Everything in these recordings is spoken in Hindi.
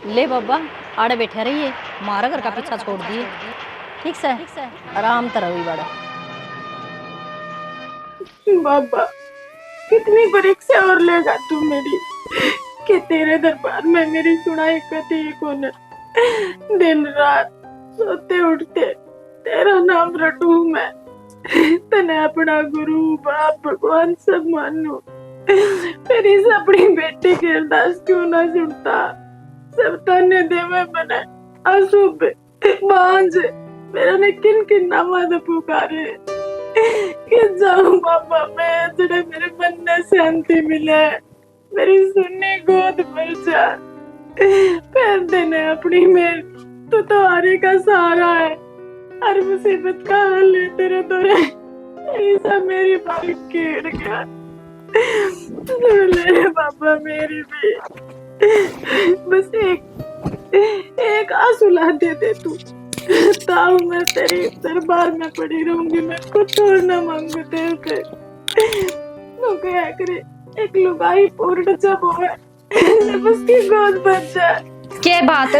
ले बाबा आड़े बैठे रहिए, मारा घर का पीछा छोड़ दिए। ठीक से आराम तरह हुई बड़ा। बाबा कितनी परीक्षा और लेगा तू मेरी कि तेरे दरबार में मेरी सुनाई कती कौन। दिन रात सोते उठते तेरा नाम रटू मैं, तने अपना गुरु बाप भगवान सब मानू। फिर इस अपनी बेटी के अरदास क्यों ना सुनता। सब ताने देवे बने अशुभ बांझ मेरा ने किन किन नामा दे पुकारे कि जाऊं बाबा मैं जड़े मेरे मन में शांति मिले, मेरी सुन्नी गोद भर जा। पैर देने अपनी मेर तू तो आरे का सहारा है, हर मुसीबत का हल है तेरे दौरे। ऐसा मेरी बालिक गिर गया, ले बाबा मेरी भी बस एक आंसू ला दे तू, ताऊ मैं तेरी दरबार में पड़ी रहूंगी। मैं कुछ और ना मांगू तेरे पे। तू क्या करे एक लुगाई पूर्ण जब होवे बस की गोद बच जाए। क्या बात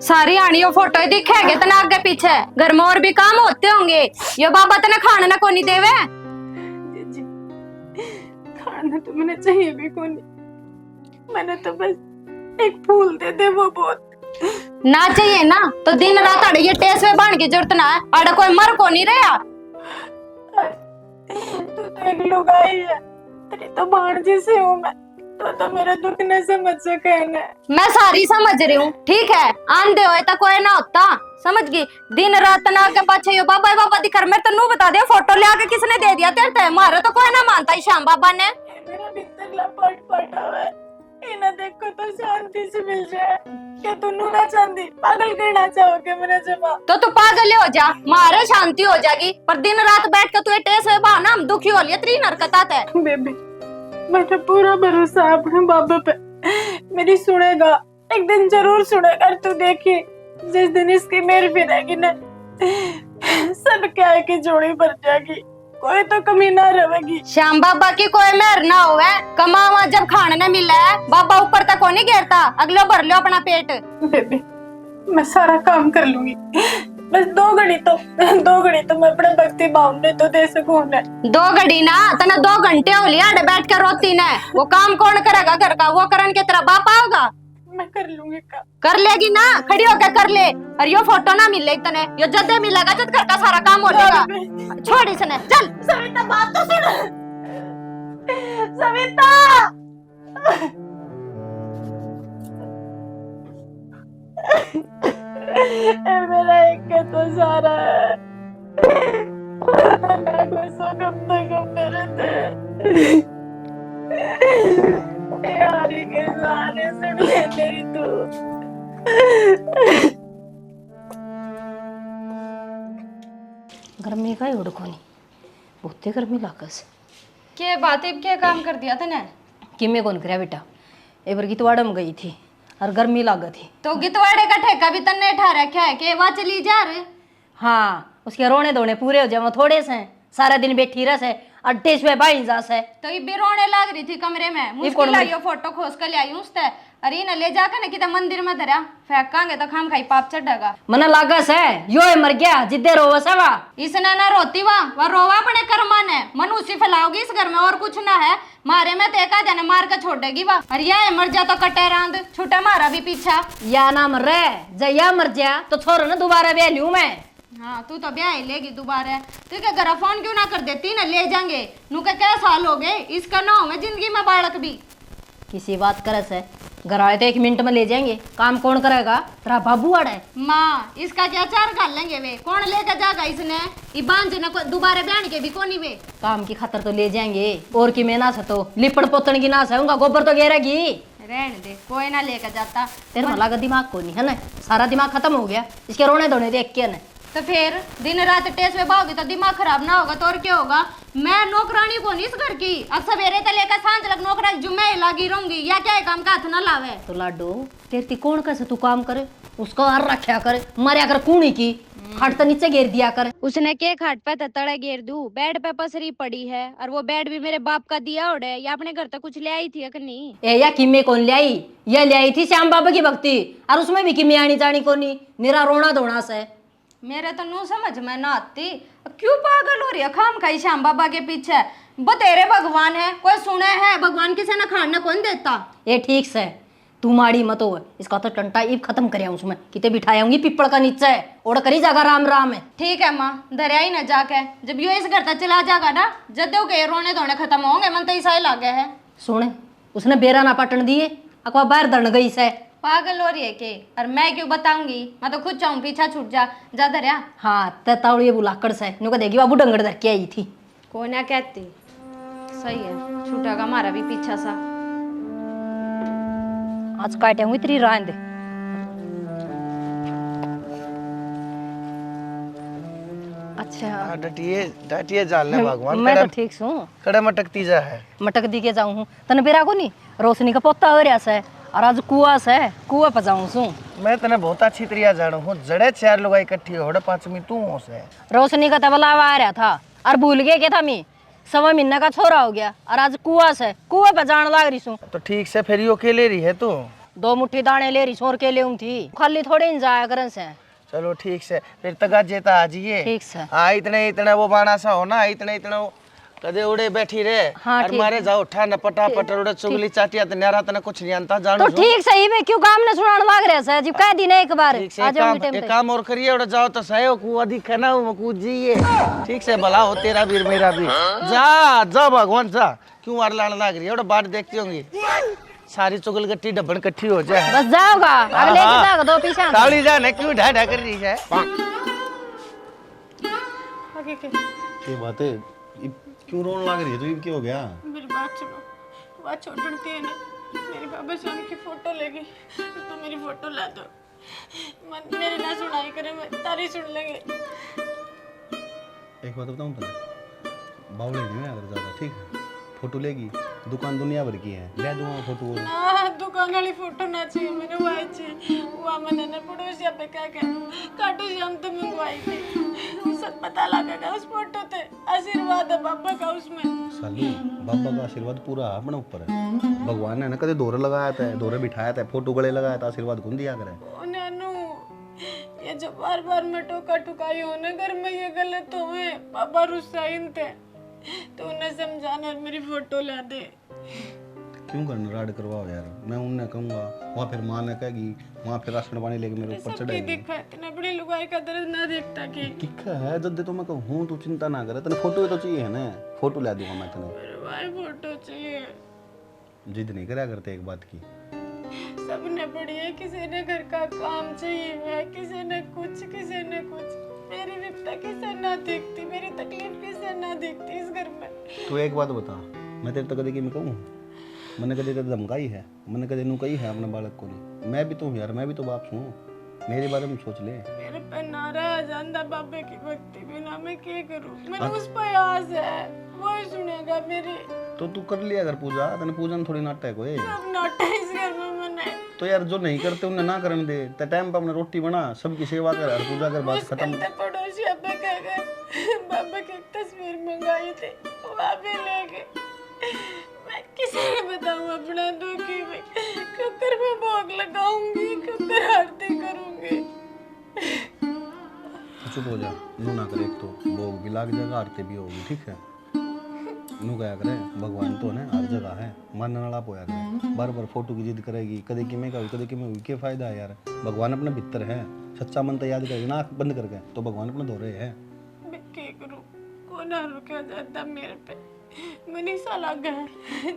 सारी आनियो फोटो दिखेगे तना आगे पीछे घर में और भी काम होते होंगे। यो बाबा तने खाना ना कोनी देवे। जी खाना तो मैंने चाहिए भी कोनी, मैंने तो बस एक फूल दे वो बहुत ना चाहिए ना तो दिन रात अड़े ये टेस में बांध की जरूरत ना है। अड़ा कोई मर को नहीं रहा। तू तो एक लुगाई है, तेरी तो भांजी से हूँ मैं, तो मेरा दुख न समझ सके न। मैं सारी समझ रही हूँ ठीक है, आंधे होए तो कोई ना होता समझ गई। दिन रात ना के पाछे यो बाबा बाबा दिखर मैं तन्नू बता दे फोटो ले आके किसने दे दिया तेरे मारे तो कोई ना मानता श्याम बाबा ने। मेरा बिस्तर लपट पटा हुआ है, इन्हें देखो तो शांति से मिल जाए। क्या तू ना चांदी पागल करना चाहोगे मेरे जमा? तो तू पागल हो जा, मारे शांति हो जाएगी। पर दिन रात बैठ के तू टेस में बहाना हम दुखी हो लिया तेरी हरकत है। बेबी मेरा पूरा भरोसा है अपने बाबा पे, मेरी सुनेगा एक दिन जरूर सुनेगा। तू देखी जिस दिन इसकी मेहर फिरेगी ना सब क्या है कि जोड़ी भर जाएगी, कोई तो कमी ना रहेगी। श्याम बाबा की कोई मेहर ना होवे, कमावा जब खाने न मिले बाबा ऊपर तक को नहीं गिरता, अगले भर लो अपना पेट। बेबी मैं सारा काम कर लूंगी, बस दो घड़ी तो मैं अपने भक्ति भाव ने तो दे सकूं न। 2 घड़ी ना तना 2 घंटे हो लिया बैठ कर रोती ने। वो काम कौन करेगा घर का, वो करन के तेरा बाप आओगा। मैं कर लूंगी काम। कर लेगी ना, खड़ी होकर कर ले। और यो फोटो ना मिले तने, यो जदे मिलेगा जद घर का सारा काम हो जाएगा। छोड़ इसने चल। सविता बात तो सुन, सविता मेरा एक तो सारा है, मैं कोई सोगम तो गम मेरे थे यारी के सारे सुन ले तेरी तू। गर्मी का ही उड़को नहीं, बहुते गर्मी लागस। के बात क्या काम कर दिया तने? कि मैं कौन करया बेटा, एक बार गीतवाड़ा में गई थी और गर्मी लाग थी। तो गितवाड़े का ठेका भी तन्ने ठा रखा है के वहां चली जा रे। हाँ उसके रोने धोने पूरे हो जाए, थोड़े से सारा दिन बैठी रह से अड्डे से बाई जा से। तो ये भी रोने लग रही थी कमरे में, मुश्किल आई फोटो खोज कर ले आई उससे। अरे न ले जाकर ना किधर मंदिर में धरा फेंकांगे तो खाम खाई पाप चढ़ेगा। मना लागस है यो है मर गया जिद्दे रोवा सवा। इसने ना रोती वह रोवा अपने कर्मा ने, मन उसी फैलाओगी इस घर में और कुछ ना है। मारे में तेका जाने मार कर छोड़ेगी वह। अरे या मर जा तो कटे रांद छूटा मारा भी पीछा। या ना मर रहे जया मर जा तो छोरो ना दोबारा ब्याह लूं मैं। हाँ तू तो ब्याह लेगी दोबारा। तू क्या घर फोन क्यों ना कर देती ना ले जाएंगे। नू का क्या साल हो गए इसका ना हो जिंदगी में बालक भी। किसी बात करे से घर आए तो 1 मिनट में ले जाएंगे, काम कौन करेगा? तेरा बाबू आड़ा है। माँ इसका क्या चार कर लेंगे वे, कौन लेकर जाएगा इसने? बांझ न दोबारा ब्याह के भी कोनी वे। काम की खातर तो ले जाएंगे और की मैं ना सतो लिपड़ पोतन की ना सहूंगा, गोबर तो घेरेगी। रहने दे कोई ना लेकर जाता। तेरे में लगा दिमाग को नहीं है ना, सारा दिमाग खत्म हो गया इसके रोने धोने देख के न। तो फिर दिन रात टेस्ट में बाओगी तो दिमाग खराब ना होगा तो और क्या होगा? मैं नौकरानी को नहीं इस घर की, अब सवेरे तो लेकर सांझ तक नौकरानी जुम्मे लगी रहूंगी या क्या काम का हाथ ना लावे। तो लाडो तेरी कौन कैसे तू काम करे, उसको हर रखा करे मरिया कर कूणी की। खाट तो नीचे घेर दिया कर। उसने के खाट पे तड़े घेर दूं, बेड पे पसरी पड़ी है, और वो बेड भी मेरे बाप का दिया उड़े, या अपने घर तक कुछ ले आई थी कि नहीं? ए या किमे कौन ले आई? ये ले आई थी श्याम बाबा की भक्ति, और उसमें भी किमे आनी जानी कोनी, मेरा रोना धोना से। मेरे तो नू समझ में ना आती, क्यों पागल हो रही है खाम खाई श्याम बाबा के पीछे? बतेरे भगवान है, कोई सुने है? भगवान किसी ने खाना कौन देता? ये ठीक से तू माड़ी मत हो, इसका तो टंटा ईब खत्म करे उसमें किते बिठाऊंगी पीपल का नीचे और करी जागा राम राम है। ठीक है माँ, दरिया ही न जाके, जब यो इस घर तक चला जाएगा ना, जद्दों के रोने धोने खत्म होंगे, मन तो ऐसा ही लागे है। सुने, उसने बेरा ना पटन दिए, अकवा बाहर दड़ गई से। पागल हो रही है के? और मैं क्यों बताऊंगी? मैं तो खुद चाहूँ पीछा छूट जा दरिया। हाँ तावड़ी बुलाकड़ से नुका देगी बाबू डंगड़ धर के आई थी। को ना कहती, सही है, छूटेगा हमारा भी पीछा सा। आज काटे हुई तेरी रांद। अच्छा डटिए जाल भगवान। मैं तो ठीक हूँ, कड़े मटकती जा है। मटक दी के जाऊँ हूँ तने बेरा को नहीं, रोशनी का पोता हो रहा से, और आज कुआ से कुआ पे जाऊँ सू। मैं तने बहुत अच्छी तरिया जानू हूँ, जड़े चार लोग इकट्ठी हो पांचवी तू हो से। रोशनी का तबलावा आ रहा था और भूल गए के था मी, 1.25 महीने का छोरा हो गया, और आज कुआ से कुआ पे जान लाग रही सू। तो ठीक से फिर यो अकेले रही है तू? 2 मुट्ठी दाने ले रही छोर के ले थी, खाली थोड़ी इन जाया करन से। चलो ठीक से, फिर तगा जेता आ जाइए। ठीक से। हाँ इतने वो बाना सा हो ना, इतने वो कदे उड़े बैठी रे। हाँ, और मारे जाओ उठा न पटा पटर उड़े चुगली चाटिया तो न्यारा तने कुछ नहीं जानता जानू। तो ठीक सही में क्यों काम ने सुनान लाग रहा है, जब कह दी ना एक बार ठीक से आ जाऊंगी टाइम एक पे। काम और करिए, उड़े जाओ तो सही को अधिक है ना वो कूद जाइए। ठीक से भला हो तेरा भी मेरा भी। जा जा भगवान जा, क्यों मार लाने लग रही है? उड़े बाट देखती होंगी सारी चुगल गट्टी डब्बन इकट्ठी हो जाए। बस जाओगा अगले की जाओगा, 2 पीछे ताली जाने क्यों ढा ढा कर रही है? ये बातें क्यों रोने लग रही है? तो ये क्या हो गया? मेरी बात सुनो, बात छोड़ती है ना, मेरी बाबा स्वामी की फोटो लेगी तो मेरी फोटो ला दो। मन मेरी ना सुनाई करे, मैं तारी सुन लेंगे। एक बात बताऊं तुम्हें, बावले नहीं है अगर ज्यादा, ठीक है? फोटो लेगी, दुकान दुनिया भर की है, ले दूंगा फोटो वो। दुकान वाली फोटो ना चाहिए, मैंने वो आई चाहिए। वो मैंने ने पड़ोसिया पे क्या काटू श्याम तो मंगवाई थी, सब पता लगेगा उस फोटो पे। आशीर्वाद है बाबा का उसमें। सालू बाबा का आशीर्वाद पूरा अपने ऊपर है। भगवान ने ना कदे दोरे लगाया था, दोरे बिठाया था, फोटो गले लगाया था, आशीर्वाद कौन दिया करे? ये जो बार बार में टोका टुकाई होने घर में ये गलत हुए, बाबा रुसाइन थे तो उन्हें समझाना और मेरी फोटो ला दे। क्यों करना राड करवाओ यार, मैं उन्हें कहूंगा, वहाँ फिर माँ ने कहेगी, वहाँ फिर राशन पानी लेके मेरे ऊपर चढ़ेगी। दिखा इतना बड़ी लुगाई का दर्द ना देखता कि दिखा है जब दे तो मैं कहूँ तू चिंता ना करे, तेने फोटो तो चाहिए है ना, फोटो ला दूंगा मैं तेने। मेरे भाई फोटो चाहिए। जिद नहीं करा करते एक बात की। सबने पढ़ी है, किसी ने घर का काम चाहिए है, किसी ने कुछ मेरी विपदा किसे ना देखती, मेरी तकलीफ किसे ना देखती इस घर में। तू एक बात बता, मैं तेरे तो कदे की मैं कहूँ, मैंने कदे तेरे धमकाई है, मैंने कदे नू कही है अपने बालक को नहीं। मैं भी तो हूँ यार, मैं भी तो बाप हूँ, मेरे बारे में सोच ले। मेरे पे नारा जानदा बाबे की भक्ति बिना मैं क्या करूँ? मैंने उस पर आस है, वो ही सुनेगा मेरी। तो तू कर लिया अगर पूजा, तेने पूजा में थोड़ी नाटक है। सब नाटक इस घर में मैंने। तो यार जो नहीं करते उन्हें ना करने दे, ते टाइम पे अपने रोटी बना, सबकी सेवा कर और पूजा कर, बात खत्म। पड़ोसी अबे कह गए बाबा की एक तस्वीर मंगाई थी, वो अभी ले गए। मैं किसी ने बताऊं अपना दुखी में, क्यों कर मैं भोग लगाऊंगी, क्यों कर आरती करूंगी। चुप हो जा, नू ना करे, एक तो भोग भी लाग जाएगा, आरती भी होगी, ठीक है? नू कया करे, भगवान तो है हर जगह है, मानने वाला पोया करे। बार बार फोटो की जिद करेगी, कदे कि मैं कहूँ कदे कि मैं हुई, क्या फायदा है यार? भगवान अपने भीतर है, सच्चा मन तो याद करेगी ना, आँख बंद करके, तो भगवान अपने धो रहे हैं। मैं क्या करूं, कौन ना रुका जाता मेरे पे, मैंने सा लगा है,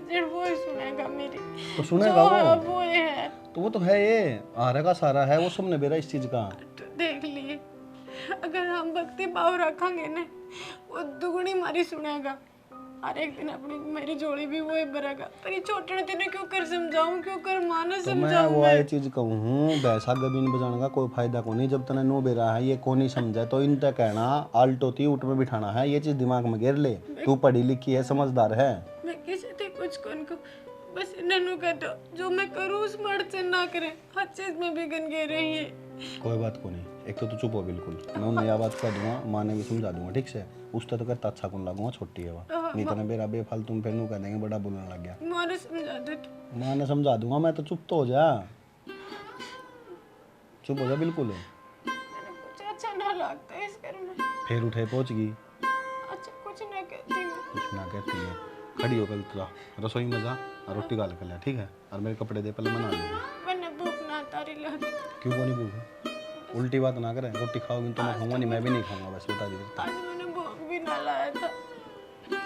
जड़ वो ही सुनेगा मेरी। तो सुनेगा वो ये है, तो वो तो है, ये आरा का सारा है, वो सबने बेरा इस चीज का। तो देख लिए, अगर हम भक्ति भाव रखेंगे ना, वो दुगनी मारी सुनेगा। हर एक दिन अपनी मेरी जोड़ी भी वो ही भरेगा। पर ये छोटे तेने क्यों कर समझाऊं, क्यों कर माना तो मैं समझाऊं? वो ये चीज कहूँ, बैसा गबीन बजाने का कोई फायदा को नहीं, जब तने नो बेरा है, ये को नहीं समझा तो इन तक कहना आल्टो थी उठ में बिठाना है, ये चीज दिमाग में घेर ले। तू पढ़ी लिखी है, समझदार है। मैं किसी थे कुछ कौन को, बस इन्हें कह दो जो मैं करूँ उस मर्द से ना करे, हर चीज में भी गन गे रही है। कोई बात को नहीं, एक तो तू चुप हो बिल्कुल। मैं उन्हें यह बात कर दूंगा, माँ ने भी समझा दूंगा, ठीक से। उस तो करता अच्छा कौन लगूंगा, छोटी है वह, नहीं तो ना मेरा बेफालतू में फिर नू कह देंगे बड़ा बोलने लग गया। मारे समझा दे। माँ ने समझा दूंगा मैं, तो चुप तो हो जा, चुप हो जा बिल्कुल। कुछ अच्छा ना लगता है इस घर में। फिर उठे पहुंच गई, अच्छा कुछ ना कहती हूँ। कुछ ना कहती है, खड़ी हो कल तुरा रसोई में जा और रोटी गाल कर ले, ठीक है, और मेरे कपड़े दे पहले मना लूंगी। मैंने भूख ना तारी लगी। क्यों को नहीं भूख? उल्टी बात ना करे, रोटी खाओगी तो मैं खाऊंगा नहीं, मैं भी नहीं खाऊंगा, बस बता दीजिए। आज मैंने भूख भी ना लाया था।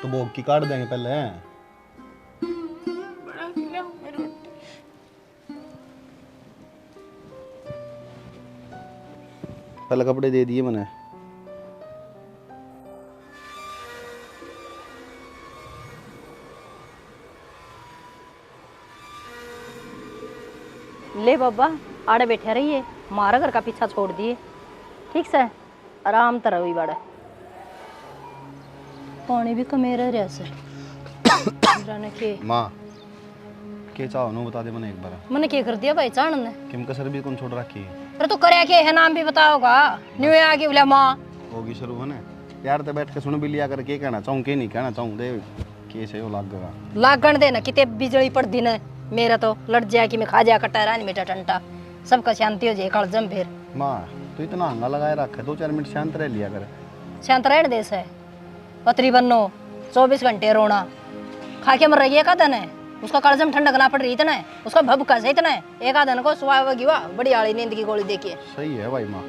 तो भोग की काट देंगे पहले। बड़ा खिलाऊं मैं रोटी। पहले कपड़े दे दिए मैंने। ले बाबा आड़े बैठे रहिए, मारा घर का पीछा छोड़ दिए, ठीक से आराम तरह हुई बाड़ा। पानी भी कमे रह से जाने के माँ के चाहो नो बता दे मैंने एक बार। मैंने क्या कर दिया भाई चाण ने? किम कसर भी कौन छोड़ रखी है? अरे तू करे के है, नाम भी बताओगा। न्यू आगे बोला माँ होगी शुरू है ना यार, तो बैठ के सुन भी लिया कर, के कहना चाहूँ के नहीं कहना चाहूँ दे के से लागेगा। लागण देना किते बिजली पड़ दी न, मेरा तो लड़ जाए कि मैं खा जा कटा रानी बेटा टंटा, सबका शांति हो जाए कलजम। फिर माँ तू इतना हंगा लगाए रखे, 2-4 मिनट शांत रह लिया कर। शांत रहने देश है पतरी बनो 24 घंटे रोना, खा के मर रही है का दिन है, उसका कलजम ठंडक ना पड़ रही इतना है, उसका भभका से इतना है, एक आधन को सुहावगी वाह बड़ी आड़ी नींद की गोली देखिए। सही है भाई माँ,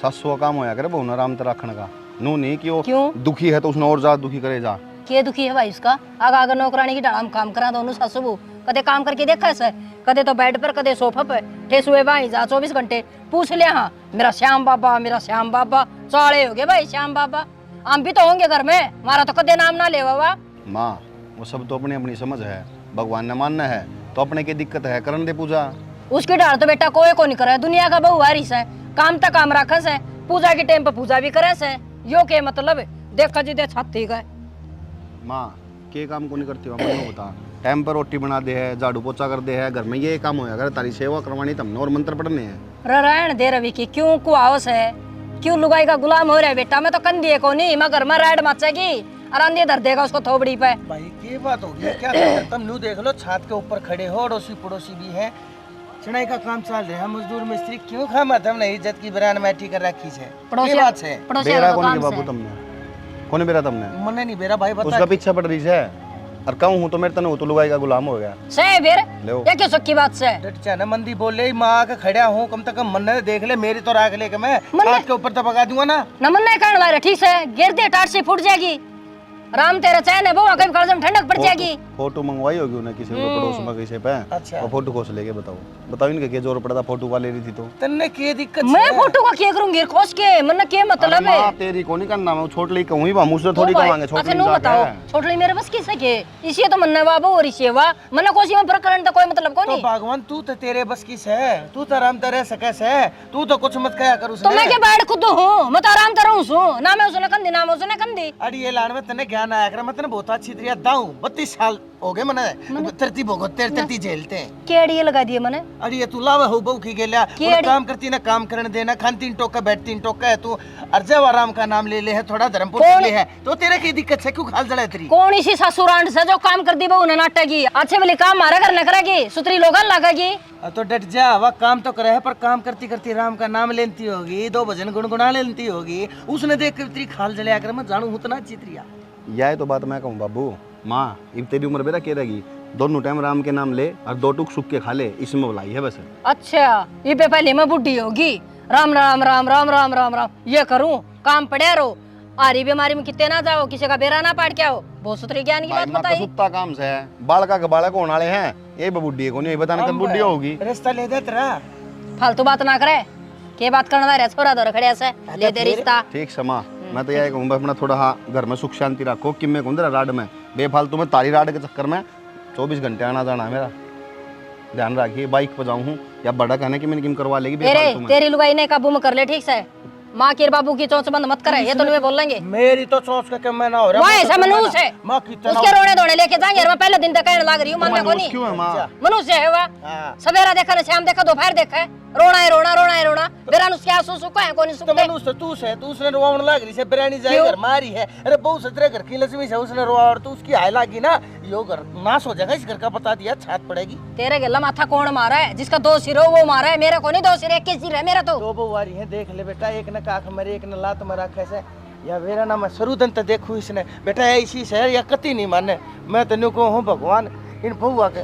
सासू का काम होया करे बहु आराम तो रखने का, नू नहीं कि वो क्यों दुखी है तो उसने और ज्यादा दुखी करे जा। के दुखी है भाई उसका? आगा आगा नौकरानी की डाला काम करा दोनों सासू बहू, कदे काम करके देखा है, कदे तो बेड पर कदे सोफा पे ठेसुए भाई जा 24 घंटे पूछ लिया। हाँ मेरा श्याम बाबा, मेरा श्याम बाबा, चाले हो गए भाई श्याम बाबा। हम भी तो होंगे घर में, हमारा तो कदे नाम ना ले बाबा। माँ वो सब तो अपनी अपनी समझ है, भगवान ने मानना है तो अपने की दिक्कत है, करन दे पूजा। उसकी डाल तो बेटा कोई को नहीं करे, दुनिया का बहु वारिस है, काम तक काम रखस है, पूजा के टाइम पे पूजा भी करे से, यो के मतलब देखा जी दे छाती गए। माँ के काम को नहीं करती हो मैं बता, टाइम पर रोटी बना दे है, झाड़ू पोछा कर दे है, घर में ये काम होया करे, तारी सेवा करवानी तमने और मंत्र पढ़ने हैं। रहन दे रवि की क्यों कुआवस है, क्यों लुगाई का गुलाम हो रहा है बेटा? मैं तो कंदी को नहीं, मैं घर में राइड मचेगी और अंधे धर देगा उसको थोबड़ी पे। भाई की बात होगी क्या करते? तुम नू देख लो छत के ऊपर खड़े हो, अड़ोसी पड़ोसी भी है, चढ़ाई का काम चल रहा है, मजदूर मिस्त्री क्यों खामा तुमने इज्जत की बरान मैठी कर रखी है? पड़ोसी ये बात है। पड़ोसी बेरा का कौन के काम बाबू से। तुमने कौन बेरा तुमने? मने नहीं बेरा भाई बता। उसका पीछे पड़ रही है और कहूँ हूँ तो मेरे तने तो लुगाई का गुलाम हो गया। से फिर लो ये क्या सच्ची बात से? डट जा ना, मंदी बोल ले माँ का खड़ा हूँ, कम से कम मन देख ले, मेरी तो राख ले के मैं छत के ऊपर तो पका दूंगा ना। नमन नहीं करने वाले ठीक से, गिर दे टाट से फूट जाएगी। राम तेरा चैन है वो, कभी कलजम ठंडक पड़ जाएगी। फोटो मंगवाई होगी उन्हें किसी को पड़ोस में किसी पे। अच्छा। वो फोटो खोस लेके बताओ इनके क्या जोर पड़ा था, फोटो वाले रही थी तो तन्ने की दिक्कत मैं फोटो का क्या करूंगी खोज के, मन के मतलब है। माँ तेरी को नहीं करना, मैं छोटली कहूँ ही मुझसे थोड़ी कमांगे। अच्छा नो बताओ छोटली मेरे बस किसे के, इसी तो मन बाबू और इसी वा मन कोसी में प्रकरण तो कोई मतलब को तो नहीं। भगवान तू तो तेरे बस की है, तू तो आराम तरह सके से, तू तो कुछ मत कया कर उसने। तो मैं के बैठ खुद हूं, मैं तो आराम कर हूं सु, ना मैं उसने कंदी ना मैं उसने कंदी। अरे ये लाड़ में तने ज्ञान आया कर, मैं तने बहुत अच्छी तरह दाऊं, 32 साल हो गए मने तरती भोगो तरती झेलते हैं। केड़ी लगा दिए मने? अरे ये तू लावा हो बहू की गेला, केड़ी? काम करती ना काम करने देना, खान 3 टोका बैठ 3 टोका है, तू अर्जव आराम का नाम ले ले है, थोड़ा धर्मपुर कौन? ले है, तो तेरे की दिक्कत है, क्यों खाल जड़ा तेरी? कौन इसी ससुरांड से जो काम कर दी बहू ने नाटकी, अच्छे वाली काम मारा कर न करेगी, सुतरी लोगन लगेगी। तो डट जा, वह काम तो करे है पर काम करती करती राम का नाम लेती होगी, 2 भजन गुनगुना लेती होगी, उसने देख कर तेरी खाल जड़िया कर, मैं जानू उतना चित्रिया। यह तो बात मैं कहूँ बाबू, माँ अब तेरी उम्र बेरा के रहेगी, दोनों टाइम राम के नाम ले और 2 टुक सूख के खा ले, इसमें बुलाई है वैसे। अच्छा ये पे पहले मैं बुढ़ी होगी, राम राम राम राम राम राम राम ये करूं, काम पड़े रो, आरी बीमारी में कितने ना जाओ, किसी का बेरा ना पाट के आओ, बहुत सूत्री ज्ञान की बात बताई। सुत्ता काम से है, बालका के बालक होने वाले हैं, ये बुढ़ी को नहीं बताने कब बुढ़ी होगी। रिश्ता ले दे तेरा, फालतू बात ना करे, के बात करना रहा छोरा दो खड़े से ले दे रिश्ता। ठीक समा, मैं तो यही कहूँ अपना थोड़ा हाँ घर में सुख शांति रखो, कि मैं कहूँ राड में बेफालतू में तारी राड के चक्कर में 24 घंटे आना जाना है मेरा, ध्यान रखिए। बाइक पे जाऊँ या बड़ा कहने की मैंने किम करवा लेगी बेफालतू में। तेरी लुगाई ने काबू में कर ले ठीक से, माँ की बाबू की चोंच बंद मत करे, ये तो नहीं बोलेंगे। मेरी तो सोच के मैं ना हो रहा, वो ऐसा मनुष्य है, माँ कितना उसके रोने धोने लेके जाएंगे, मैं पहले दिन तक कहने लग रही हूँ, मानने को नहीं। क्यों है माँ? मनुष्य है वह, सवेरा देखा ना शाम देखा दोपहर देखा है, रोना है रोना, रोना है रोना। मेरा नुस्खा सुसु को है कोनी तो सुखते। मैंने उससे तू से तू उसने रोवाण लाग रही से बिरयानी जाए घर मारी है। अरे बहु सतरे घर की लक्ष्मी से उसने रोवाड़ तो उसकी हाय लागी ना, यो घर नाश हो जाएगा। इस घर का बता दिया छात पड़ेगी। तेरे गला माथा कौन मारा है? जिसका 2 सिर हो वो मारा है, मेरा को नहीं 2 सिर, 1 सिर है मेरा तो। दो बहुवारी है देख ले बेटा, एक ने काख मरे एक ने लात मरा कैसे या मेरा नाम है सरुदन तो देखू इसने बेटा ऐसी शहर या कति नहीं माने। मैं तेन को हूँ भगवान इन बहुआ के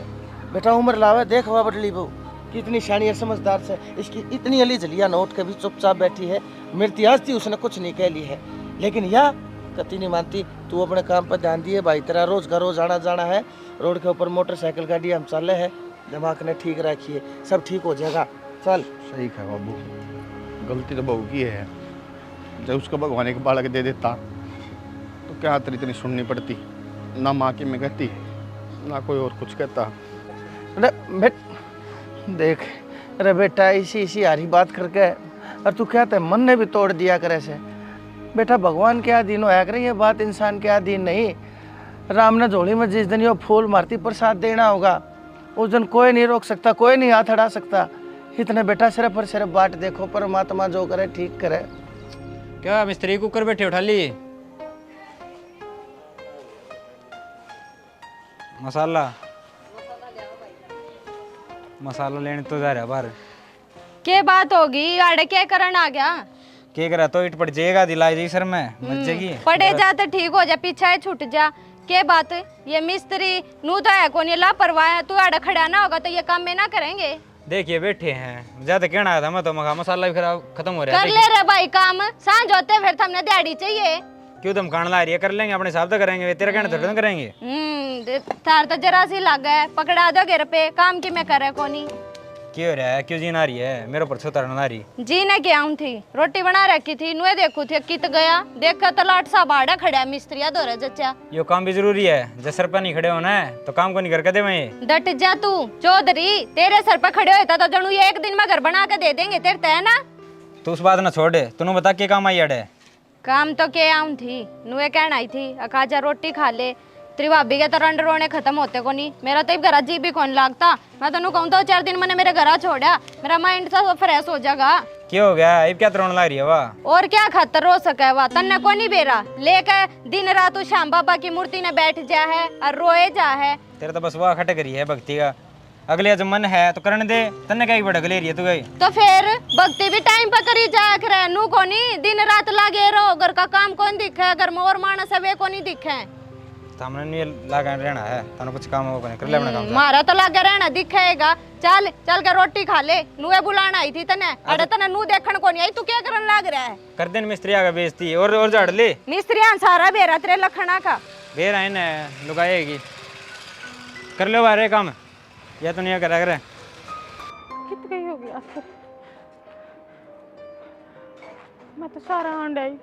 बेटा उम्र लावे देख हुआ बटली बहू कितनी शानी और समझदार से, इसकी इतनी अली जलिया नोट के भी चुपचाप बैठी है। मृत्यु आज थी उसने कुछ नहीं कह ली है, लेकिन यह कति नहीं मानती। तू अपने काम पर ध्यान दिए भाई, तेरा रोज का रोज आना जाना है। रोड के ऊपर मोटरसाइकिल गाड़ी हम चल रहे हैं, दिमाग ने ठीक रखिए, सब ठीक हो जाएगा। चल सही कहा बाबू, गलती तो बहू की है। जब उसको भगवान एक बालक दे देता तो क्या इतनी सुननी पड़ती, ना माँ की मैं कहती ना कोई और कुछ कहता। अरे बेट देख, अरे बेटा इसी इसी हारी बात करके और तू कहता है मन ने भी तोड़ दिया करे से। बेटा भगवान के अधीन होया करे, ये बात इंसान के अधीन नहीं। राम ने झोली में जिस दिन ये फूल मारती प्रसाद देना होगा उस दिन कोई नहीं रोक सकता, कोई नहीं हाथ अड़ा सकता। इतने बेटा सिर्फ और सिर्फ बाट देखो, परमात्मा जो करे ठीक करे। क्या मिस्त्री कुकर बैठे उठा ली? मसाला लेने तो जा रहा बाहर। के बात होगी? आड़े क्या करन आ गया? के करा तो इट पड़ जाएगा, दिलाई जी सर में मर जाएगी। पड़े जा तो ठीक हो जा, पीछे छूट जा। के बात? ये मिस्त्री नू तो है कौन, ये लापरवाह है। तू आड़ा खड़ा ना होगा तो ये काम में ना करेंगे। देखिए बैठे हैं, ज्यादा कहना आया था मैं तो मखा मसाला भी खराब खत्म हो रहा कर है। ले रे भाई काम, सांझ होते फिर हमने दिहाड़ी चाहिए। क्यों तुम खाना ला रही है? कर लेंगे अपने हिसाब से करेंगे, तेरा कहना थोड़ा ना करेंगे। तार तो जरा सी लग है, पकड़ा दो घर पे, काम की मैं करे कोनी। क्यों हो रहा है? क्यों जीना रही है? मेरे ऊपर छोतर ना रही। जी ने क्या आऊं थी, रोटी बना रखी थी, नुए देखू थी कित गया, देखा तो लाट सा बाड़ा खड़ा है मिस्त्रिया दो जच्चा। यो काम भी जरूरी है, जब सर पर नहीं खड़े होना है तो काम को नहीं करके दे वहीं। डट जा तू चौधरी, तेरे सर पर खड़े होता तो जनू ये एक दिन में घर बना के दे देंगे तेरे तय ना। तू उस बात ना छोड़, तूने बता के काम आई अड़े। काम तो के आऊं थी, नुए कहना आई थी अखाजा रोटी खा ले। तेरी भाभी के तो रंड रोने खत्म होते को नहीं, मेरा तो घर जी भी कौन लागता। मैं तेन कहूँ तो 4 दिन मैंने मेरे घर छोड़ा, मेरा माइंड सा फ्रेश हो जाएगा। क्या हो गया? अब क्या तरोड़ ला रही है वाह? और क्या खातर रो सके वाह, तन्ने को नहीं बेरा लेकर दिन रात श्याम बाबा की मूर्ति ने बैठ जा है और रोए जा है। तेरा तो बस वाह खट करी है भक्ति का, अगले जब मन है तो करने दे, तन्ने क्या बड़ा गले रही है तू गई। तो फिर भक्ति भी टाइम पर करी जा करे, नू को नहीं दिन रात लागे रहो। घर का काम कौन दिखे, घर में और मानस है वे को नहीं दिखे। सामने नहीं लगा रहना है, तने कुछ काम हो कर ले अपना काम। मारा तो लागे रहना दिखेगा। चल चल के रोटी खा ले, नुए बुलाना आई थी तने, अरे तने नू देखण को नहीं आई, तू क्या करन लाग रहा है? कर देन मिस्त्री आगे बेइज्जती और झाड़ ले। मिस्त्रियां सारा बेरा तेरे लखना का बेर आए ना लुगाएगी, कर लो बारे काम या तो नहीं करा करे। कित गई होगी आखिर? मैं तो सारा आंड आई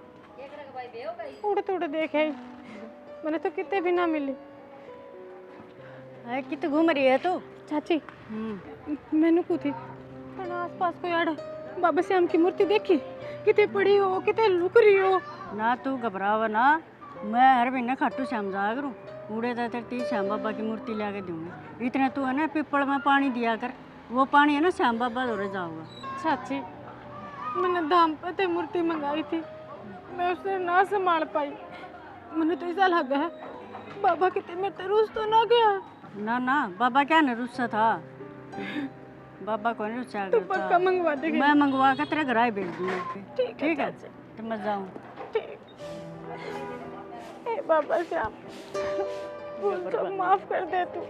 उड़ते उड़ते देखे, मैंने तो कितने भी ना मिली। कित घूम रही है तू? चाची मैनू को थी पर आस पास कोई आड़ बाबा श्याम की मूर्ति देखी, कितने पड़ी हो कितने लुक रही हो। ना तू घबरावा ना, मैं हर महीने खाटू श्याम जाया करूँ, बूढ़े दादा श्याम बाबा की मूर्ति ला के दूंगी। इतना तू है ना पीपल में पानी दिया कर, वो पानी है ना श्याम बाबा धोरे जाऊंगा। चाची मैंने दाम पे मूर्ति मंगाई थी, मैं उसे ना संभाल पाई। मैंने तो ऐसा लगा है बाबा कितने मेरे तो रूस तो ना गया। ना ना बाबा क्या न रुस्सा था, बाबा को नहीं रुस्सा तो पक्का मंगवा देगी। मैं मंगवा कर तेरे घर आए भेज दूंगी। ठीक है तो मैं जाऊँ। ठीक ए बाबा श्याम मुझको माफ कर दे तू,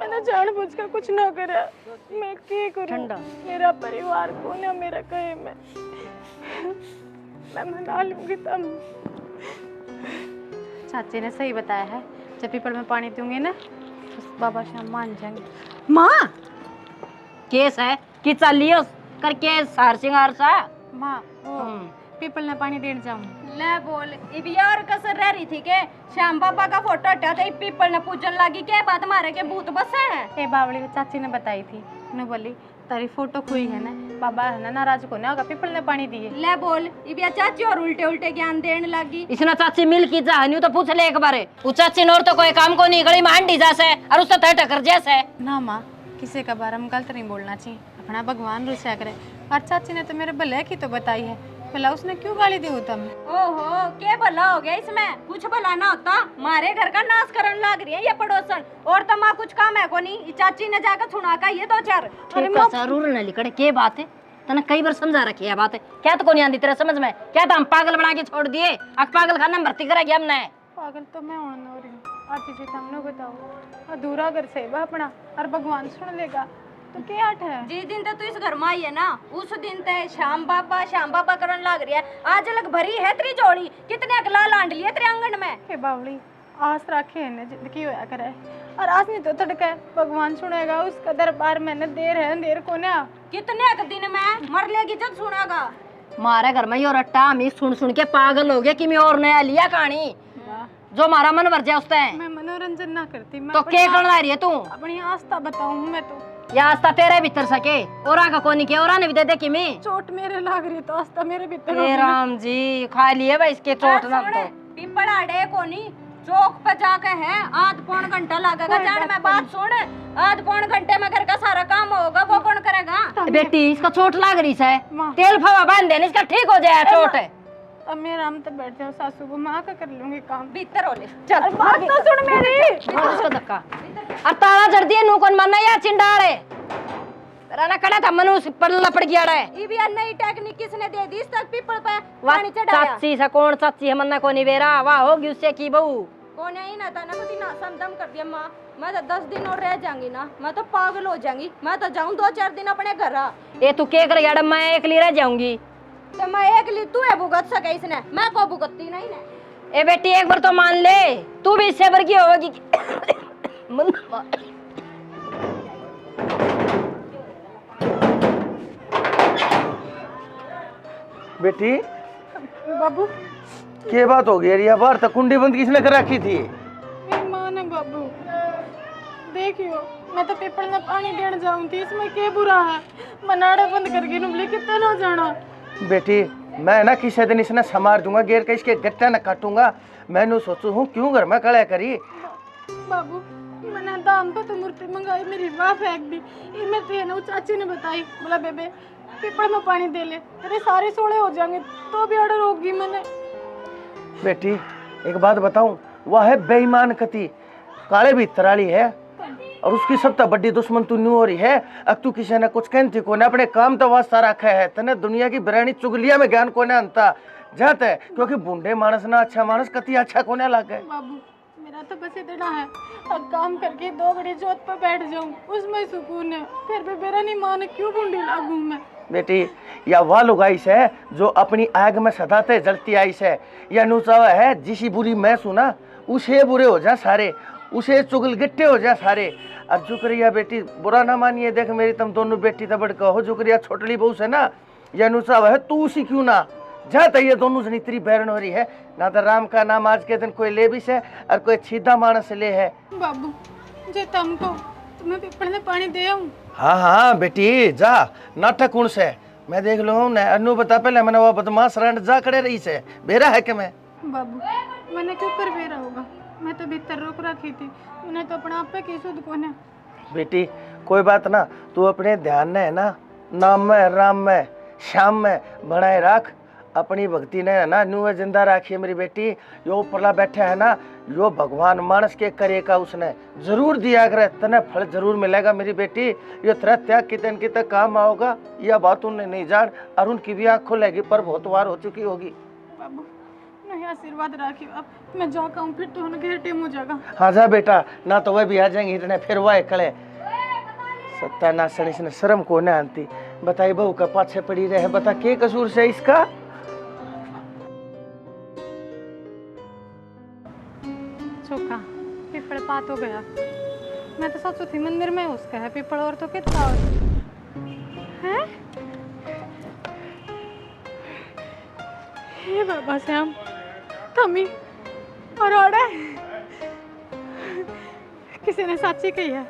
मैंने जानबूझ कर कुछ ना करा। मैं क्या करूं, मेरा परिवार को ना मेरा कहे मैं मना लूंगी तब। चाची ने सही बताया है, जब पीपल में पानी दूंगी ना तो बाबा श्याम मान जाएंगे। माँ केस है कि चलियो करके सार सिंगार सा माँ वो पीपल में पानी देने जाऊँ। ले बोल इब यार कसर रह रही थी के श्याम बाबा का फोटो हटा तो पीपल ने पूजन लगी क्या बात मारे के भूत बसे है। ए बावली चाची ने बताई थी, ने बोली तारी फोटो खुई है ना, बाबा है ना नाराज को ना होगा, पीपल ने पानी दिए। ले बोल इब या चाची और उल्टे उल्टे ज्ञान देने लगी। इसने चाची मिल की जा न्यू तो पूछ ले एक बारे, वो चाची नोर तो कोई काम को नहीं, गली में हांडी जासे और उससे तय टकर जैसे। ना माँ किसी का बारे में गलत नहीं बोलना चाहिए, अपना भगवान रुस्या करे। और चाची ने तो मेरे भले की तो बताई है, भला उसने क्यों गाली दी होता मैं? ओहो, क्या भला हो गया इसमें? कुछ भला ना होता, मारे घर का नाश करने लग रही है ये पड़ोसन। और तो माँ कुछ काम है को नहीं, चाची ने जाकर सुना का ये 2-4। ठीक है जरूर न लिखड़े के बात है, तने कई बार समझा रखी है बात है, क्या तो को नहीं आंदी तेरे समझ में? क्या तो हम पागल बना के छोड़ दिए, अब पागल खाना में भर्ती करेगी हमने? पागल तो मैं होने हो रही हूँ, और चीजें तुमने बताओ। अधूरा घर से अपना और भगवान सुन लेगा तो क्या हट है? जिस दिन तक तू इस घर में आई है ना, उस दिन तक श्याम बाबा करने लग रही है। आज अलग भरी है तेरी जोड़ी, कितने अगला लांड लिए तेरे आंगन में। हे बावली, आस रखे है ना जिंदगी होया करे, और आज नहीं तो तड़का है, भगवान सुनेगा उसका दरबार में। देर है अंधेर को ना, कितने एक दिन में मर लेगी जब सुनेगा। हमारे घर में यो रट्टा हम सुन के पागल हो गए कि मैं और नया लिया कहानी जो हमारा मन भर जाए उससे। मैं मनोरंजन ना करती, मैं तो क्या करना रही है तू? अपनी आस्था बताऊं मैं तो। या आस्था तेरे भीतर सके और का कोनी के और ने भी दे दे कि मैं चोट मेरे लाग रही तो आस्था मेरे भीतर हे राम जी खा लिए भाई इसके चोट ना तो पिपड़ आड़े कोनी चौक पे जाके है, आध पौन घंटा लगेगा। जान मैं बात सुन, आध पौन घंटे में घर का सारा काम होगा, वो कौन करेगा? बेटी इसका चोट लाग रही है, माँ। तेल फवा बांध देने इसका ठीक हो जाए चोट। अब मैं आराम से बैठ जाओ, सासू को माँ का कर लूंगी काम। भीतर हो ले। चल बात तो सुन मेरी। इसको धक्का और ताला जड़ दिए नू कौन मानना या चिंडाड़े राना कड़ा था मनु पर लपड़ गया रे। ये भी नई टेक्निक किसने दे दी? इस तक पीपल पे पानी चढ़ाया। चाची सा कौन चाची है मन्ना को निवेरा वाह होगी उससे की बहू कौन है ही ना था ना, कुछ ना समदम कर दिया। माँ मैं तो 10 दिन और रह जाऊंगी ना, मैं तो पागल हो जाऊंगी। मैं तो जाऊं 2-4 दिन अपने घर आ। ये तू के कर यार मैं अकेली रह जाऊंगी तो मैं एक ली तू है भुगत सके इसने, मैं को भुगतती नहीं ने। ए बेटी एक बार तो मान ले तू भी इससे भर की होगी। बेटी बाबू क्या बात हो गई यार? बाहर तक कुंडी बंद किसने कर रखी थी? मेरी माँ ने। बाबू देखियो, मैं तो पीपल में पानी देने जाऊं थी, इसमें क्या बुरा है? मनाड़ा बंद करके नुबले कितना ना जाना। बेटी मैं ना किसी दिन इसने समार दूंगा, गेर के इसके गट्टा न काटूंगा। मैंने सोचू हूँ क्यों घर में कड़ा करी। बाबू मैंने दाम पे तो मूर्ति मंगाई, मेरी वाह फेंक दी। ये मैं तो ना चाची ने बताई, बोला बेबे पीपल में पानी दे ले, तेरे सारे सोड़े हो जाएंगे। तो भी ऑर्डर होगी मैंने। बेटी एक बात बताऊं, वह है बेईमान कती काले भीतर वाली है, और उसकी सबसे बड़ी दुश्मन तू न्यू हो रही है। अब तू किसी ने कुछ कहती को ने अपने काम तो वास्ता रखा है, तने दुनिया की बिरानी चुगलिया में ज्ञान को ने अंता जाता है, क्योंकि बूढ़े मानस ना अच्छा मानस कती अच्छा को ने लगे। बाबू मेरा तो बस इतना है, अब काम करके 2 घड़ी जोत पर बैठ जाऊं, उसमें सुकून है। फिर भी मेरा नहीं मान, क्यों बूढ़ी लागू मैं? बेटी या वह लुगाई से जो अपनी आग में सदाते जलती आई से, या नुचावा है जिसी बुरी मैं सुना उसे बुरे हो जा सारे, उसे चुगल गिट्टे हो जा सारे। अब जुकरिया बेटी बुरा ना मानिए, देख मेरी तुम दोनों बेटी तबड़ कहो, जुकरिया छोटली बहू से ना या नुचावा है तू उसी क्यों ना जाता, ये दोनों जनी तेरी बहन हो रही है ना। तो राम का नाम आज के दिन कोई ले भी से और कोई सीधा मानस ले है। बाबू जे तुमको तुम्हें पीपल में पानी दे आऊं? हाँ हाँ बेटी जा, नाटक कौन से मैं देख लो ना। अनु बता पहले मैंने वो बदमाश रंड जा खड़े रही से बेरा है कि मैं? बाबू मैंने क्यों कर बेरा होगा, मैं तो भीतर रोक रखी थी, मैंने तो अपना आप पे की सुध को ने। बेटी कोई बात ना, तू अपने ध्यान ने है ना नाम में राम में श्याम में बनाए रख। अपनी भक्ति ने है ना न्यू जिंदा रखी है मेरी बेटी। यो ऊपरला बैठा है ना, यो भगवान मानस के करेगा, उसने जरूर दिया करे, तने फल जरूर मिलेगा मेरी बेटी। ये तेरा त्याग कितन की तक काम आओगा, यह बात उन्हें नहीं जान, और उनकी भी आँख खुलेगी पर बहुत बार हो चुकी होगी। बाबू नहीं आशीर्वाद राखी, अब मैं जाकर हूँ, फिर तो उनके टेम हो जाएगा। हाँ जा बेटा, ना तो वह भी आ जाएंगे इतने, फिर वह कड़े सत्यानाशन इसने शर्म को न आती। बताई बहू का पाछे पड़ी रहे, बता के कसूर से इसका? चौका पीपल पात हो गया, मैं तो सोचू थी मंदिर में उसका है पीपल, और तो कितना है। हे बाबा श्याम थमी और आड़े, किसी ने साची कही है,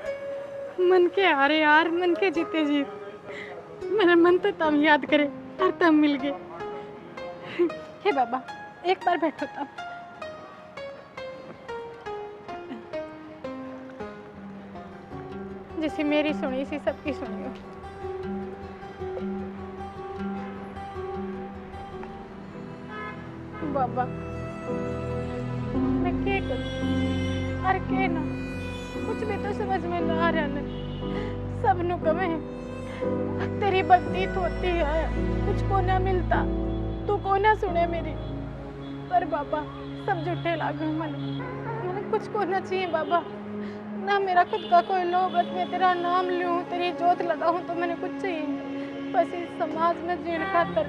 मन के हारे यार मन के जीते जीत। मेरा मन तो तम याद करे और तम मिल गए। हे बाबा एक बार बैठो तब। जैसे मेरी सुनी सी सबकी सुनियो। बाबा मैं क्या करूं अरे के ना कुछ भी तो समझ में ना आ रहा न सब नु कमे तेरी भक्ति होती है कुछ को ना मिलता तू को ना सुने मेरी पर बाबा सब झूठे लागे मैंने कुछ को ना चाहिए बाबा ना मेरा खुद का कोई लोभ है मैं तेरा नाम लूं तेरी जोत लगाऊं तो मैंने कुछ चाहिए बस इस समाज में जीण खातर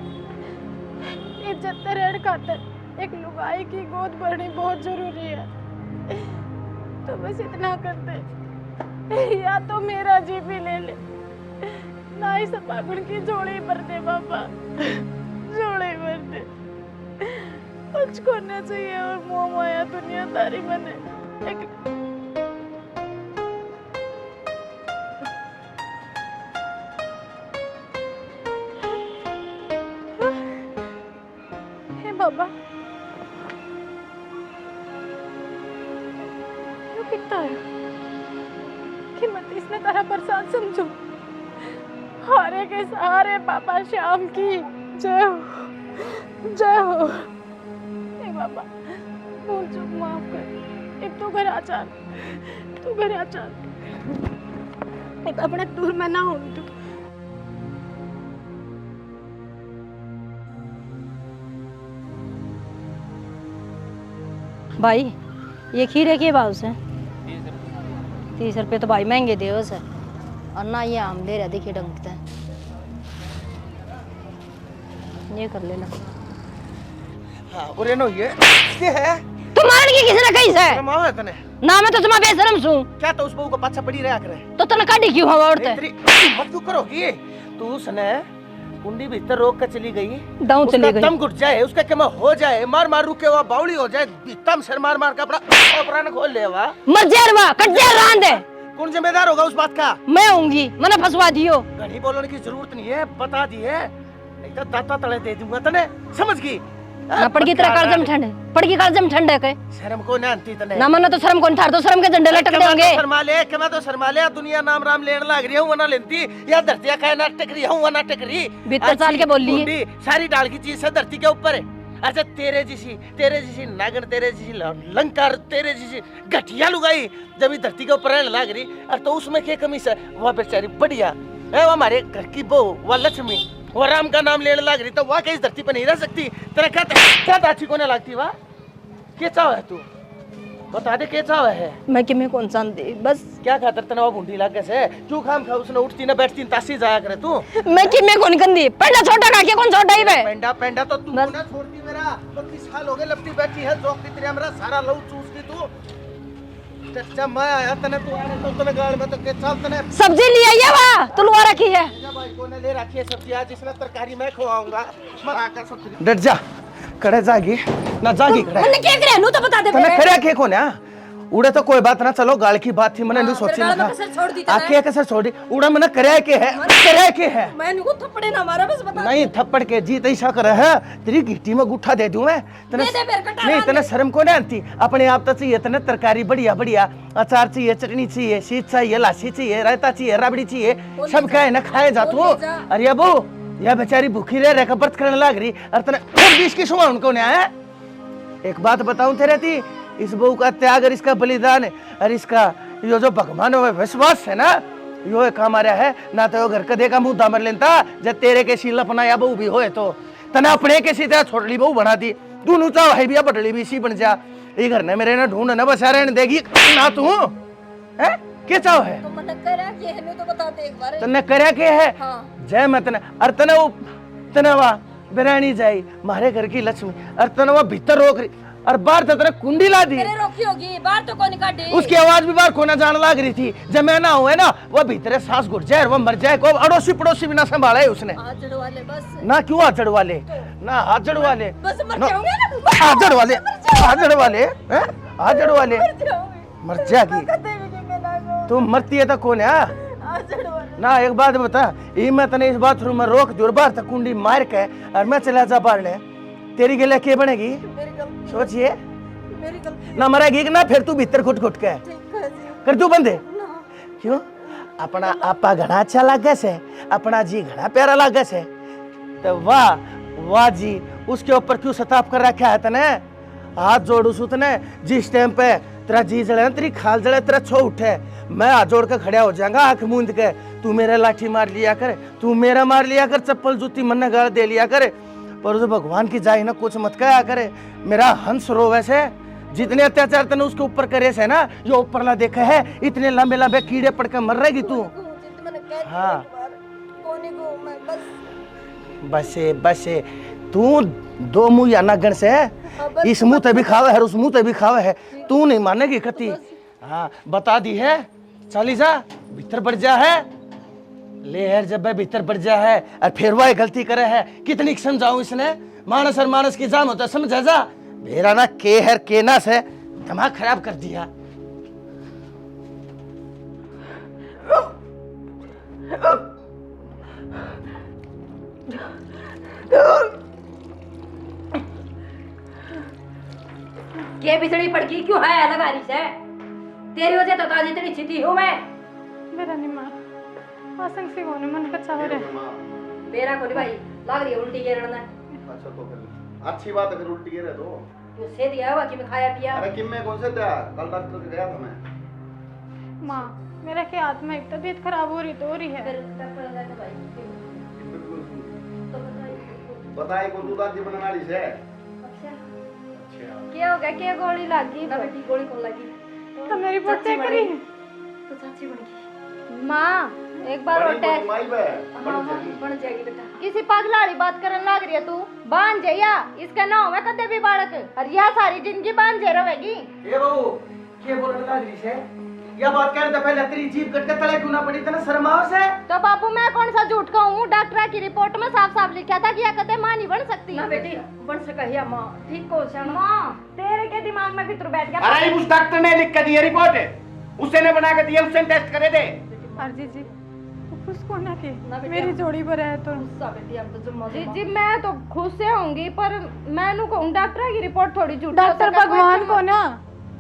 इज्जत रहने खातर एक लुगाई की गोद भरनी बहुत जरूरी है तो बस इतना कर दे या तो मेरा जी भी ले ले ना ही सपागुण की झोली भर दे बाबा झोली भर दे कुछ करना चाहिए और मोह माया दुनियादारी बने एक हे बाबा क्यों कितना है कि मत इसने तरह प्रसाद समझो हारे के सहारे बाबा श्याम की जय हो जय हो हे बाबा भूल चूक माफ कर एक तो घर आ चल तू घर आ चल एक अपने दूर में ना हो तू भाई ये खीरे के भाव से 30 रुपये तो भाई महंगे दे उसे और ना ये आम दे रहा देखिए डंकते हैं ये कर लेना हाँ और नो ये है तुम्हारे की किसने कही से मावा तने ना मैं तो तुम्हारा बेशरम सू क्या तो उस बहू को पाछा पड़ी रहा करे तो तने काटी क्यों हवा उड़ते मत क्यों करोगी तू सने कुंडी भीतर रोक कर चली गई दांव चली गई दम घुट जाए उसका क्या हो जाए मार मार रुके हुआ बावली हो जाए तम सर मार मार का अपना प्राण खोल ले वा मर जेरवा कट जेर रांदे कौन जिम्मेदार होगा उस बात का मैं होंगी मैंने फंसवा दियो घड़ी बोलने की जरूरत नहीं है बता दी है नहीं तो दाता तले दे दूंगा तने समझ गई ना पड़की तेरा कालजम ठंड पड़की कालजम ठंड है के शर्म को ना आंती तने ना मना तो शर्म कौन थार तो शर्म के झंडे लटक देंगे शर्मा ले के मैं तो शर्मा ले दुनिया नाम राम लेने लग रही हूं वना लेंती या धरतिया का ना टकरी हूं वना टकरी 72 साल के बोल ली सारी डाल की चीज है धरती के ऊपर है अच्छा तेरे जैसी नागन तेरे जैसी लंकार तेरे जैसी घटिया लुगाई जब ये धरती के ऊपर रहने लग रही और तो उसमें क्या कमी है वह बेचारी बढ़िया है वो हमारे घर की बहू वह लक्ष्मी वो राम का नाम लेने लग रही तो वह क्या इस धरती पर नहीं रह सकती तेरा क्या अच्छी को लगती वाह क्या चाव है तू बता दे क्या चाव है मैं कि मैं कौन सा दे बस क्या खातर तनाव बूंदी लागे से क्यों खाम खा उसने उठती ना बैठती तासी जाया करे तू मैं कि मैं कौन कंदी पेंडा छोटा का के कौन छोटा ही बे पेंडा तो तू ना छोड़ती मेरा 32 साल हो गए लपटी बैठी है जोक की तेरे हमरा सारा लहू चूस दी तू अच्छा मैं आया तने तू आने तो तने गाल में तो के चल तने सब्जी ले आई है वा तुलवा रखी है भाई को ने ले रखी है सब्जी आज इसने तरकारी मैं खवाऊंगा मरा कर सब्जी डट जा कड़े जागी ना जागी कड़े मैंने क्या करे नु तो बता दे तने करे के को ना उड़े तो कोई बात ना चलो गाल की बात थी मैंने नहीं सोची ना आके कसर छोड़ दी उड़ा मैंने करे के है मैं नु थप्पड़े ना मारा बस बता नहीं थप्पड़ के जीत ऐसा करे है तेरी गिट्टी में गुठा दे दूं मैं तने नहीं तने शर्म को नहीं आती अपने आप तो चाहिए तने तरकारी बढ़िया बढ़िया अचार चाहिए चटनी चाहिए शीत चाहिए लासी चाहिए रायता चाहिए राबड़ी चाहिए सब क्या है ना खाए जा तू अरे अबू यह बेचारी भूखी रह कर व्रत करने लग रही और तने फिर बीच की सुमा उनको नहीं आया एक बात बताऊं तेरे थी इस बहू का त्याग और इसका बलिदान और इसका यो जो भगवान में विश्वास है ना यो काम आ रहा है ना तो घर कदे का मुंह दामर लेता जब तेरे के शील अपना या बहू भी होए तो तना अपने के सीधे छोटली बहू बना दी दोनों चाव है भी बटली भी सी बन जा ये घर ने मेरे ना ढूंढ ना बसा रहने देगी ना तू है क्या चाव है तो मैंने करा के है मैं तो बता दे एक बार तने करया के है हां जय मैं तने और तने वा बिरानी जाई मारे घर की लक्ष्मी और तने वा भीतर रोक रही और बाहर तो तेरे कुंडी ला दी तेरे रोकी होगी बाहर तो कौन काटी उसकी आवाज भी बाहर खोना जाने लग रही थी जब मैं ना हुए ना वो भीतरे सांस घुट जाए वो मर जाए को अड़ोसी पड़ोसी भी ना संभाला है उसने हाथ जड़वा ले बस ना क्यों हाथ जड़वा ले ना हाथ जड़वा ले बस मर जाओगे ना हाथ जड़वा ले हाथ जड़वा ले हाथ जड़वा ले मर जाएगी तू मरती है तो कौन है ना एक बात बता ये मैं तने इस बाथरूम में रोक दूर बाहर तक कुंडी मार के और मैं चला जा बाहर ले तेरी गले क्या बनेगी सोचिए ना मरेगी ना फिर तू भीतर घुट घुट के कर तू बंदे क्यों अपना आपा घड़ा अच्छा लागे से अपना जी घड़ा प्यारा लागे से तो वाह वाह जी उसके ऊपर क्यों सताप कर रखा है तने? हाथ जोड़ उस तने जिस टाइम पे तेरा जी जले तेरी खाल जले तेरा छो उठे, मैं हाथ जोड़ कर खड़ा हो जाऊंगा आंख मूंद के। तू मेरा लाठी मार लिया कर, तू मेरा मार लिया कर, चप्पल जूती मन गाल दे लिया कर, पर उस भगवान की जाए ना कुछ मत कहा करे। मेरा हंस रो वैसे जितने अत्याचार तने उसके ऊपर करे से ना, जो ऊपरला देखा है इतने लंबे लंबे कीड़े पड़ के मर रहेगी तू। हाँ बसे तू दो मुंह या नगन से इस मुंह ते भी खावे है उस मुंह ते भी खावे है, तू नहीं मानेगी कति। हाँ बता दी है, चली जा भीतर बढ़ जा है, ले यार जब भीतर बढ़ जा है और फिर वह गलती करे है, कितनी समझाऊं इसने, मानस और मानस की जान होता समझा जा। मेरा ना के हर के ना से दिमाग खराब कर दिया। के बिछड़ी पड़की क्यों है अलग आ रही से? तेरी वजह तो आज इतनी छिती हूँ मैं। मेरा नहीं माँ आसंग से होने मन कच्चा हो रहा है। मेरा कोई भाई लाग रही है उल्टी के रणना। अच्छा तो फिर अच्छी बात है, फिर उल्टी गिरे तो तू से दिया हुआ कि मैं खाया पिया। अरे किम में कौन से था, कल डॉक्टर के गया था मैं। माँ मेरा क्या हाथ में तबीयत खराब हो रही तो हो रही है। फिर डॉक्टर ने कहा भाई तो बताइए कौन दूध आदि बनने वाली से? क्या हो गया, क्या गोली लगी? ना बेटी गोली कौन लगी? तो मेरी रिपोर्ट चेक करी। तो चाची बन गई। माँ एक बार और टेस्ट बन जाएगी बेटा। किसी पागलाड़ी बात करने लग रही है तू। बांध जइया इसका नाम है कदे भी बालक, और यह सारी जिंदगी बांध जे रहेगी। ए बहू के बोलने लग रही से? या बात करने तो पहले तेरी जीभ कट के तले क्यों ना पड़ी तना शर्माओ से? तो बाबू मैं कौन सा झूठ कहूँ, डॉक्टर की रिपोर्ट में साफ साफ लिखा था कि यह कदे माँ नहीं बन सकती। ना बेटी बन सका या माँ ठीक को से माँ तेरे के दिमाग में भीतर बैठ गया। अरे उस डॉक्टर ने लिख कर दिया रिपोर्ट, उसे ने बना के दिया, उससे टेस्ट करे दे। अर्जी जी उसको ना के मेरी जोड़ी पर है तो बेटी अब तो जुम्मा जी जी मैं तो खुश से होंगी, पर मैं नु कहूँ डॉक्टर की रिपोर्ट थोड़ी झूठी। डॉक्टर भगवान को ना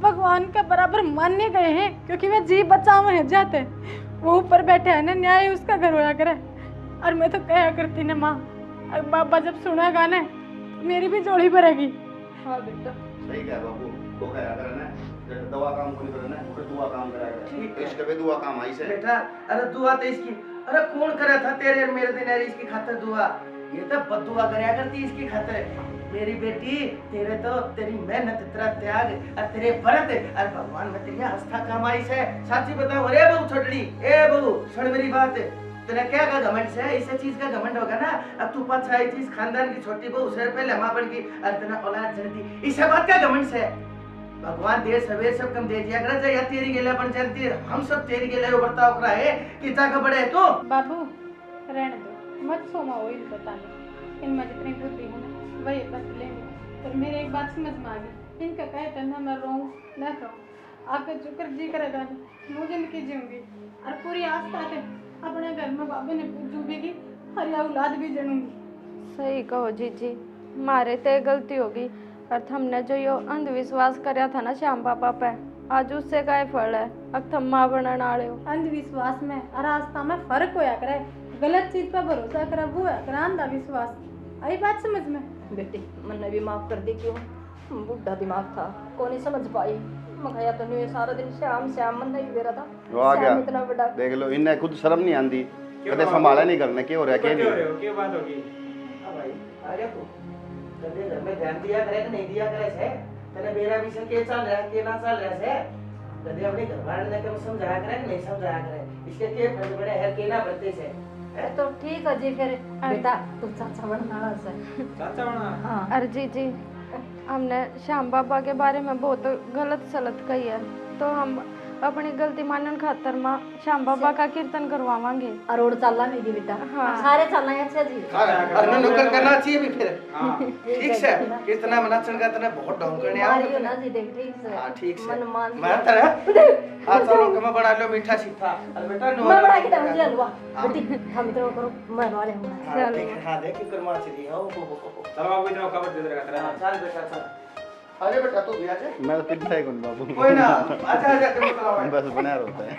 भगवान के बराबर मानने गए हैं, क्योंकि वे जी बचाव है जाते, वो ऊपर बैठे हैं ना, न्याय उसका घर होया करे। और मैं तो कहा करती ना माँ, अब बाबा जब सुनेगा ना मेरी भी जोड़ी भरेगी। हाँ बेटा सही कह बाबू, तो कह करे ना जैसे दवा काम कोई करे ना फिर दुआ काम कराएगा, इसके पे दुआ काम आई से बेटा। अरे दुआ तो इसकी, अरे कौन करे था तेरे मेरे दिन यार इसकी खातिर दुआ, ये तो बददुआ करया करती इसकी खातिर। मेरी बेटी तेरे तो तेरी मेहनत तेरा त्याग और तेरे व्रत और भगवान में तेरी आस्था कमाई से। साची बताओ अरे बहू छोटड़ी, ए बहू सुन मेरी बात, तेरा क्या का घमंड से? इस चीज का घमंड होगा ना, अब तू पछाई थी खानदान की छोटी बहू से पहले मां बन गई और तेरा औलाद जल्दी, इस बात का घमंड से भगवान देर सवेर सब कम दे दिया कर, या तेरी गेला बन जाती हम सब तेरी गेला बर्ताव करा है कि जाकर बड़े तो बाबू रहने दो, मत सोमा हो इन बताने, इनमें जितनी बुद्धि है ना वही बस लेंगे। पर मेरे एक बात समझ में आ गई, इनका कहते ना मैं रोऊं न कहूँ, आकर चुकर जी करेगा मुझे जिंदगी जीऊंगी और पूरी आस्था के अपने घर में बाबे ने डूबेगी और या औलाद भी जनूंगी। सही कहो जीजी, मारे ते गलती होगी, और हमने जो यो अंधविश्वास करया था ना श्याम बाबा पे, आज उससे काय फल है, अब तुम माँ बनने आड़े हो। अंधविश्वास में और आस्था में फर्क होया करे, गलत चीज पर भरोसा करे वो है करे अंधविश्वास। आई बात समझ में? बेटी मैंने भी माफ कर दी, क्यों बुढ़ा दिमाग था कौन नहीं समझ पाई। मगाया तो नहीं सारा दिन श्याम श्याम मन नहीं दे रहा था। वो आ श्याम गया इतना बड़ा देख लो, इन्हें खुद शर्म नहीं आती, कदे संभाला नहीं करने क्या हो रहा है क्या नहीं। क्या बात होगी? हाँ भाई आ गया तू, तेरे घर में ध्यान दिया करे कि नहीं दिया करे से? तेरे मेरा भी से के चल रहा है के ना चल रहा से? कदे अपने घर वाले ने कब समझाया करे कि नहीं समझाया करे, इसके के फर्ज बड़े है के ना बरते से? तो ठीक है जी, फिर बेटा तू चाचा बनना से। चाचा बना? हाँ अरे जीजी हमने श्याम बाबा के बारे में बहुत गलत सलत कही है, तो हम अपनी गलती मानने खातर माँ श्याम बाबा का कीर्तन करवावांगे। अरोड़ चालना नहीं बेटा। हाँ। सारे चालना है अच्छा जी। अरे नौकर करना चाहिए भी फिर। हाँ ठीक से कितना मनाचन का तने बहुत ढंग करने आओ मारियो ना जी देख ठीक से। हां ठीक से मन मान मैं तेरा हां चलो कम बना लो मीठा सीखा। अरे बेटा नो मैं बना के दूंगी हलवा बेटी, हम इतना करो मैं वाले हूं। चल हां देख के कर्मा चली हो चलो बाबू इतना कवर दे देगा तेरा। चल बेटा चल। अरे बेटा तू भी आ जा। मैं तो पिट जाएगा बाबू, कोई ना आजा आजा तुम चलाओ बस बना रहता है।